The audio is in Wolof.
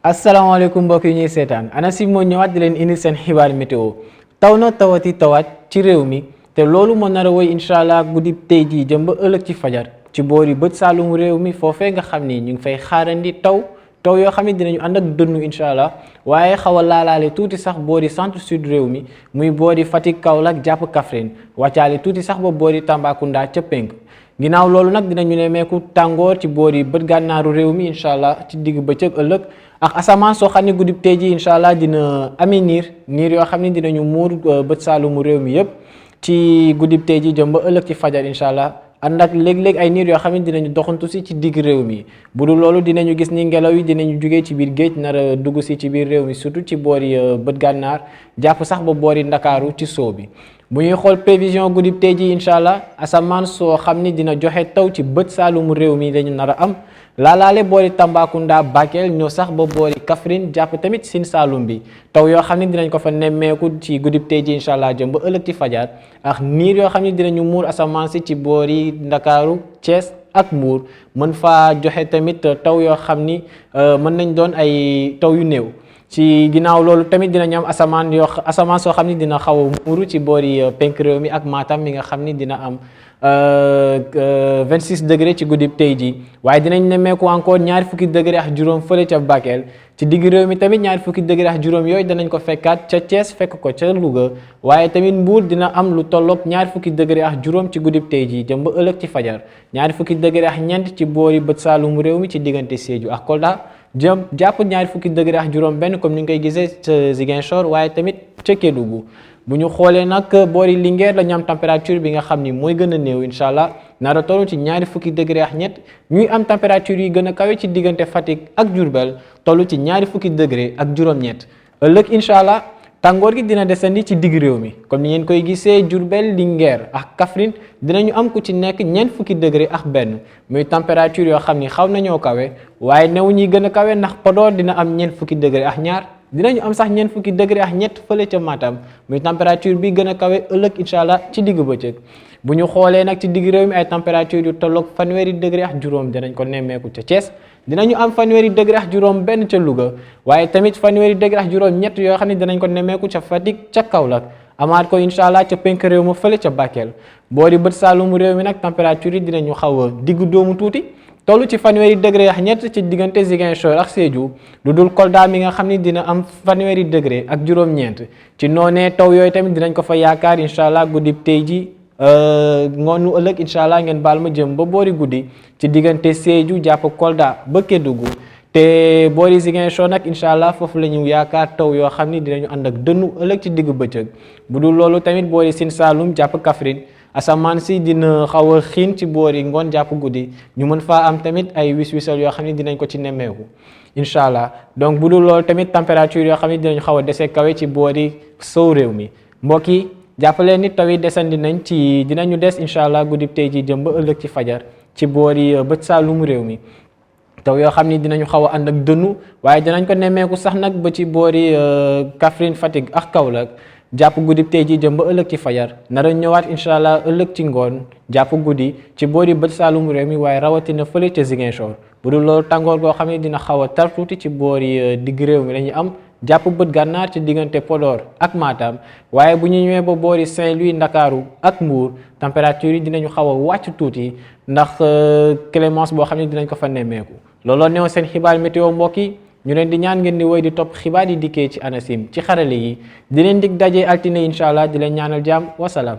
asalaamaaleykum mbokk yi ñuy seetaan ANACIM moo ñëwaat di leen indi seen xibaar météo taw na tawati tawaat ci réew mi te loolu moo nar a woy incha allah guddi tey jii jëm ba ëllëg ci fajar ci boori bët saalum réew mi foofee nga xam ni ñu ngi fay xaarandi taw yoo xam ne dinañu ànd ak dënnu incha allah waaye xaw a laalaale tuuti sax boori centre sud réew mi muy boori Fatick Kaolack jàpp Kaffrine wàccaale tuuti sax ba boori Tambacounda ca penk ginnaaw loolu nag dinañu nemmeeku tàngoor ci boori bët gànnaaru réew mi incha allah ci digg bëccëg ëllëg ak asamaan soo xam ne guddib tey ji incha allah dina amee niir yoo xam ne dinañu muur bët saalumu réew mi yëpp ci guddib tey ji jëm ba ëllëg ci fajar incha allah ànd ak léeg-léeg ay niir yoo xam ne dinañu doxantu si ci digg réew mi bu dul loolu dinañu gis ni ngelaw yi dinañu jugee ci biir géej nar a dugg si ci biir réew mi surtout ci boori bët gànnaar jàpp sax ba boori ndakaaru ci soo bi bu ñuy xool prévision guddib tey ji incha allah asamaan soo xam ni dina joxe taw ci bët saalumu réew mi dañu nar a am laalaale boori Tambacounda Bakel ñoo sax ba boori Kaffrine jàpp tamit Sine Saalum bi taw yoo xam ne dinañ ko fa nemmeeku ci guddib tey ji incha allah jëm ba ëllëg ci fajar ak niir yoo xam ne dinañu muur asamaan si ci boori Ndakaaru Thiès ak Mbuur mën faa joxe tamit taw yoo xam ni mën nañ doon ay taw yu néew ci ginnaaw loolu tamit dinañu am asamaan soo xam ni dina xaw a muuru ci boori penk réew mi ak Matam mi nga xam ni dina am 26 degré ci guddib tey ji waaye dinañ nemmeeku encore ñaari fukki degré ak juróom fële ca Bakel ci digg réew mi tamit ñaari fukki degré ak juróom yooyu danañ ko fekkaat ca Thiès fekk ko ca Louga waaye tamit Mbuur dina am lu tolloog ñaari fukki degré ak juróom ci guddib tey ji jëm ba ëllëg ci fajar ñaari fukki degré ak ñeent ci boori bët saalum réew mi ci diggante Sédhiou ak Kolda jàpp ñaari fukki degré ak juróom benn comme ni nga koy gisee ca Ziguinchor waaye tamit ca Kédougou bu ñu xoolee nag boori Linguère la ñu am température bi nga xam ni mooy gën a néew incha allah nar a toll ci ñaari fukki degré ak ñett ñuy am température yi gën a kawe ci diggante Fatick ak Diourbel toll ci ñaari fukki degré ak juróom-ñett ëllëg incha allah tàngoor gi dina desandi ci digg réew mi comme ni ngeen koy gisee Diourbel Linguère ak Kaffrine dinañu am ku ci nekk ñeent fukki degré ak benn muy température yoo xam ni xaw nañoo kawe waaye new ñi gën a kawe ndax Podor dina am ñeent fukki degré ak ñaar dinañu am sax ñeent fukki degré ak ñett fële ca Matam muy température bi gën a kawe ëllëg incha allah ci digg bëccëg bu ñu xoolee nag ci digg réew mi ay température yu tolloog fanweeri degré ak juróom dinañ ko nemmeeku ca Thiès dinañu am fanweeri degré ak juróom benn ca Louga waaye tamit fanweeri degré ak juróom ñett yoo xam ne dinañ ko nemmeeku ca Fatick ca Kaolack amaat ko incha allah ca penk réew ma fële ca Bakel boori bët saalumu réew mi nag température yi dinañu xaw a diggu doomu tuuti toll ci fanweeri degré ak ñett ci diggante Ziguinchor ak Sédhiou lu dul Kolda mi nga xam ni dina am fanweeri degré ak juróom-ñeent ci noonee taw yooyu tamit dinañ ko fa yaakaar incha allah guddib tey ji ngoonu ëllëg incha allah ngeen baal ma jëm ba boori guddi ci diggante Sédhiou jàpp Kolda ba Kédougou te boori Ziguinchor nag incha allah foofu la ñu yaakaar taw yoo xam ni dinañu ànd ak dënnu ëllëg ci diggu bëccëg bu dul loolu tamit boori Sine Saalum jàpp Kaffrine asamaan si dina xaw a xiin ci boori ngoon jàpp guddi ñu mën faa am tamit ay wis-wisal yoo xam ne dinañ ko ci nemmeeku incha allah donc bu dul loolu tamit température yoo xam ne dinañ xaw a dese kawe ci boori sow réew mi mbokk yi jàppaleen ni taw yi desandi nañ ci dinañu des incha allah guddib tey ji jëm ba ëllëg ci fajar ci boori bët saalumu réew mi taw yoo xam ni dinañu xaw a ànd ak dënnu waaye dinañ ko nemmeeku sax nag ba ci boori Kaffrine Fatick ak Kaolack jàpp guddib tey ji jëm ba ëllëg ci fajar nar a ñëwaat incha allah ëllëg ci ngoon jàpp guddi ci boori bët saalumu réew mi waaye rawatina fële ca Ziguinchor bu dul loolu tàngoor goo xam ne dina xaw a tar tuuti ci boori digg réew mi lañuy am jàpp bët gànnaar ci diggante Podor ak Matam waaye bu ñu ñëwee ba boori Saint-Louis Ndakaaru ak Mbuur température yi dinañu xaw a wàcc tuuti ndax clémence boo xam ne dinañ ko fa nemmeeku looloo neew seen xibaar météo mbokk yi ñu leen di ñaan ngeen di woy di topp xibaar yi dikkee ci ANACIM ci xarale yi di leen dig daje altine incha allah di leen ñaanal jàmm wasalaam